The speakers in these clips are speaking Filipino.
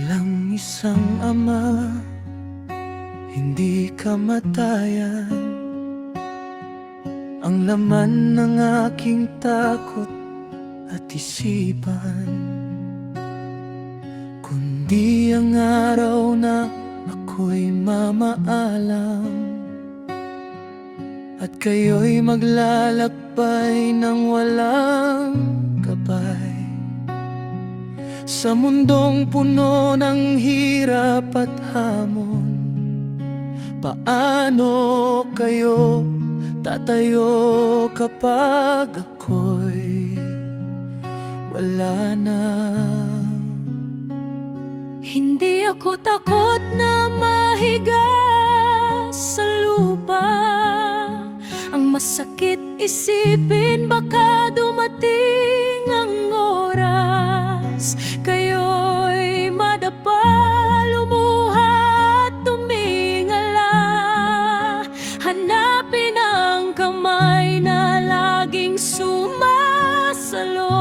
Bilang isang ama, hindi kamatayan ang laman ng aking takot at isipan, kundi ang araw na ako'y mamaalam at kayo'y maglalakbay ng walang gabay. Sa mundong puno ng hirap at hamon, paano kayo tatayo kapag ako'y wala na? Hindi ako takot na mahiga sa lupa. Ang masakit isipin, baka dumating ang oras kayo'y madapa, lumuha at tumingala. Hanapin ang kamay na laging sumasalo.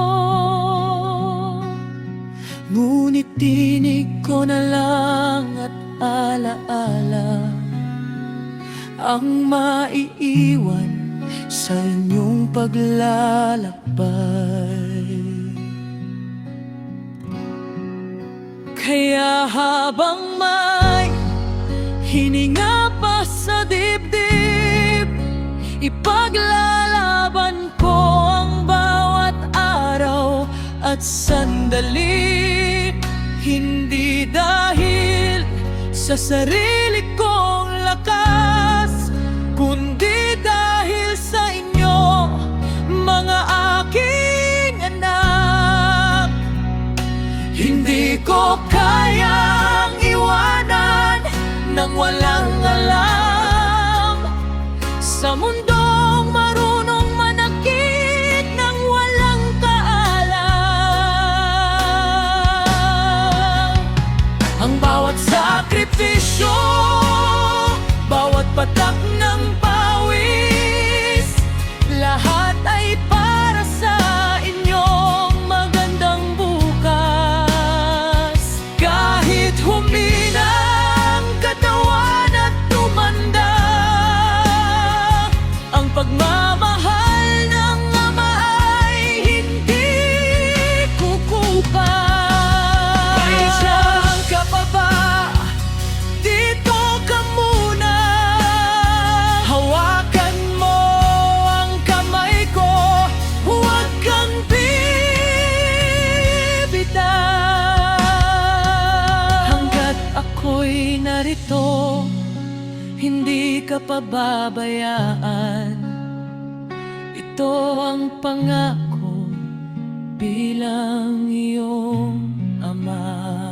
Ngunit tinig ko na lang at alaala ang maiiwan sa inyong paglalakbay. Kaya habang may hininga pa sa dibdib, ipaglalaban ko ang bawat araw at sandali. Hindi dahil sa sarili kong lakas, kundi dahil sa inyo, mga aking anak. Hindi ko kayang iwanan ng walang alam sa mundong marunong manakit ng walang kaalam. Ang bawat sakripisyo, bawat patak ng pawis, lahat ay para sa inyong magandang bukas. Kahit humina ang katawan at tumanda, ang pagmamahal ng ama ay hindi kukupa. May siyang ka pa ba? Dito ka muna. Hawakan mo ang kamay ko, huwag kang bibitaw. Hanggat ako'y narito, hindi ka pababayaan. Ito ang pangako bilang iyong ama.